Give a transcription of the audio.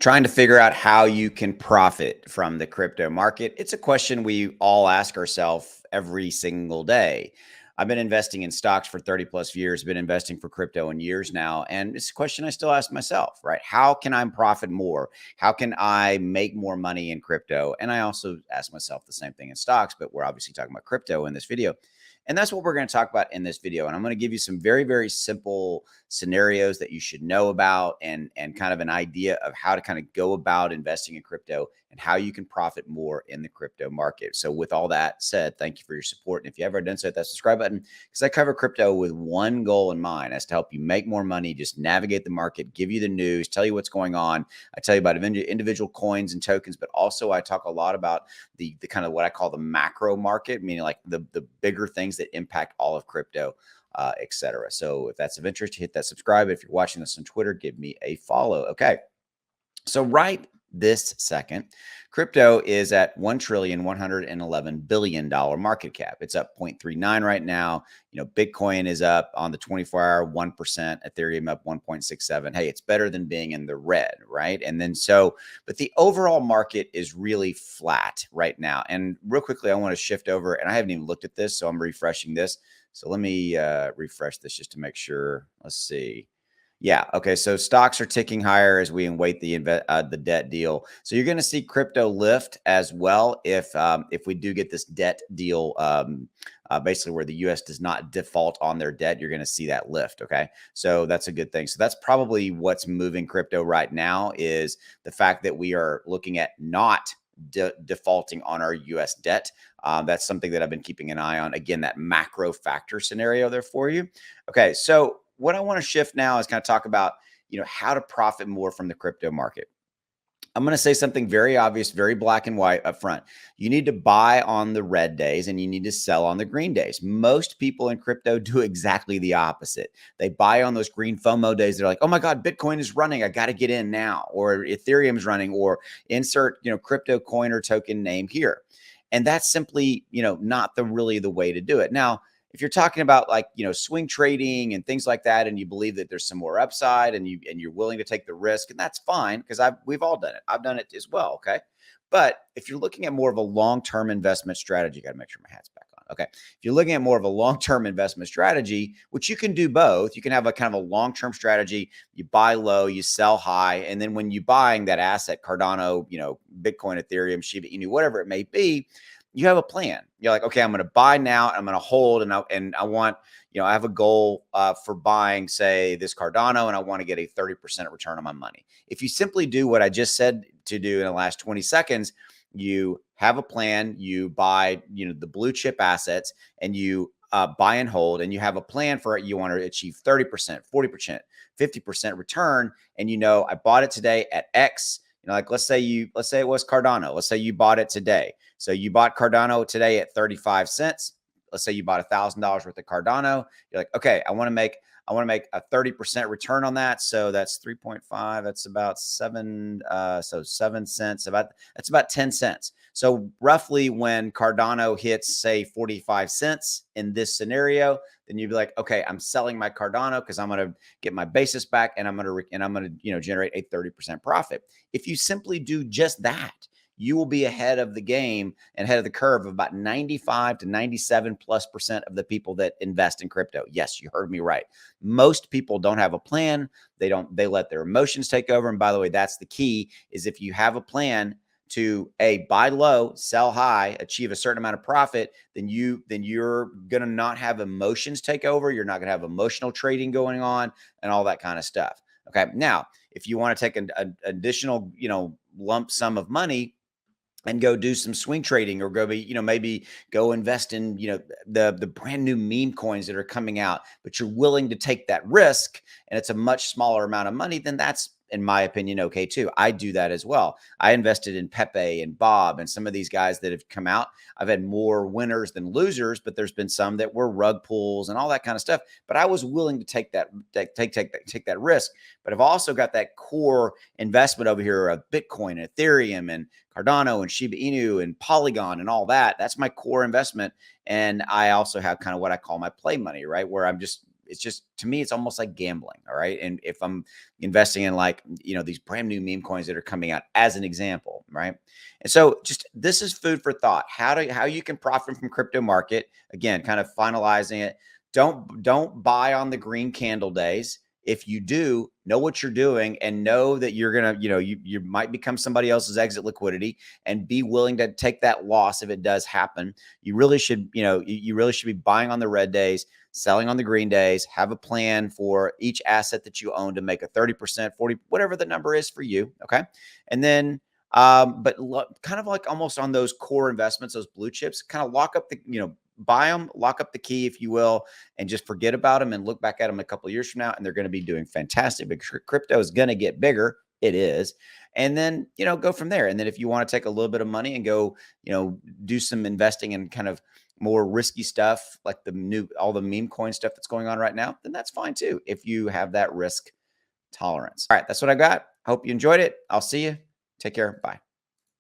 Trying to figure out how you can profit from the crypto market. It's a question we all ask ourselves every single day. I've been investing in stocks for 30 plus years, been investing for crypto in years now. And it's a question I still ask myself, right? How can I profit more? How can I make more money in crypto? And I also ask myself the same thing in stocks, but we're obviously talking about crypto in this video. And that's what we're going to talk about in this video. And I'm going to give you some very, very simple scenarios that you should know about and kind of an idea of how to kind of go about investing in crypto and how you can profit more in the crypto market. So with all that said, thank you for your support. And if you haven't done so, hit that subscribe button because I cover crypto with one goal in mind. That's to help you make more money, just navigate the market, give you the news, tell you what's going on. I tell you about individual coins and tokens, but also I talk a lot about the kind of what I call the macro market, meaning like the bigger things that impact all of crypto, etc. So if that's of interest, hit that subscribe. If you're watching this on Twitter, give me a follow. Okay. So right this second, crypto is at $1,111 billion market cap. It's up 0.39 right now. You know, Bitcoin is up on the 24-hour 1%, Ethereum up 1.67. Hey, it's better than being in the red, right? And then but the overall market is really flat right now. And real quickly, I want to shift over, and I haven't even looked at this, so I'm refreshing this. So let me refresh this just to make sure. Let's see. Yeah. Okay. So stocks are ticking higher as we await the debt deal. So you're going to see crypto lift as well if we do get this debt deal, basically where the U.S. does not default on their debt. You're going to see that lift. Okay. So that's a good thing. So that's probably what's moving crypto right now is the fact that we are looking at not defaulting on our U.S. debt. That's something that I've been keeping an eye on. Again, that macro factor scenario there for you. Okay. So what I want to shift now is kind of talk about, how to profit more from the crypto market. I'm going to say something very obvious, very black and white up front. You need to buy on the red days and you need to sell on the green days. Most people in crypto do exactly the opposite. They buy on those green FOMO days. They're like, oh my God, Bitcoin is running. I got to get in now. Or Ethereum's running, or insert, crypto coin or token name here. And that's simply, not really the way to do it. Now, if you're talking about like, swing trading and things like that, and you believe that there's some more upside and you're willing to take the risk, and that's fine because we've all done it. I've done it as well. Okay. But if you're looking at more of a long-term investment strategy, got to make sure my hat's back on. Okay. If you're looking at more of a long-term investment strategy, which you can do both, you can have a kind of a long-term strategy. You buy low, you sell high. And then when you're buying that asset, Cardano, Bitcoin, Ethereum, Shiba Inu, whatever it may be, you have a plan. You're like, okay, I'm going to buy now. I'm going to hold. And I want, I have a goal for buying, say, this Cardano, and I want to get a 30% return on my money. If you simply do what I just said to do in the last 20 seconds, you have a plan, you buy, the blue chip assets, and you buy and hold, and you have a plan for it. You want to achieve 30%, 40%, 50% return. And, I bought it today at X. Like let's say it was Cardano. Let's say you bought it today. So you bought Cardano today at 35 cents. Let's say you bought $1,000 worth of Cardano. You're like, okay, I want to make a 30% return on that. So that's 3.5. That's about 7. So 7 cents. That's about 10 cents. So roughly when Cardano hits, say, 45 cents in this scenario, then you'd be like, okay, I'm selling my Cardano because I'm going to get my basis back, and I'm going to generate a 30% profit. If you simply do just that, you will be ahead of the game and ahead of the curve of about 95 to 97+% of the people that invest in crypto. Yes, you heard me right. Most people don't have a plan. They let their emotions take over. And by the way, that's the key, is if you have a plan to buy low, sell high, achieve a certain amount of profit, then you're going to not have emotions take over. You're not going to have emotional trading going on and all that kind of stuff. Okay. Now, if you want to take an additional, lump sum of money and go do some swing trading, or maybe go invest in, the brand new meme coins that are coming out, but you're willing to take that risk and it's a much smaller amount of money, then that's, in my opinion, okay too. I do that as well. I invested in Pepe and Bob and some of these guys that have come out. I've had more winners than losers, but there's been some that were rug pulls and all that kind of stuff. But I was willing to take that risk. But I've also got that core investment over here of Bitcoin and Ethereum and Cardano and Shiba Inu and Polygon and all that. That's my core investment. And I also have kind of what I call my play money, right? Where I'm just it's just, to me, it's almost like gambling. All right. And if I'm investing in, like, these brand new meme coins that are coming out as an example, right? And so just, this is food for thought. How you can profit from crypto market. Again, kind of finalizing it. Don't buy on the green candle days. If you do, know what you're doing and know that you're gonna, you might become somebody else's exit liquidity, and be willing to take that loss if it does happen. You really should, you really should be buying on the red days, selling on the green days. Have a plan for each asset that you own to make a 30%, 40, whatever the number is for you. Okay. And then but kind of like almost on those core investments, those blue chips, kind of lock up the, buy them, lock up the key, if you will, and just forget about them and look back at them a couple of years from now, and they're going to be doing fantastic because crypto is going to get bigger. It is. And then, go from there. And then if you want to take a little bit of money and go, do some investing in kind of more risky stuff, like all the meme coin stuff that's going on right now, then that's fine too, if you have that risk tolerance. All right. That's what I got. Hope you enjoyed it. I'll see you. Take care. Bye.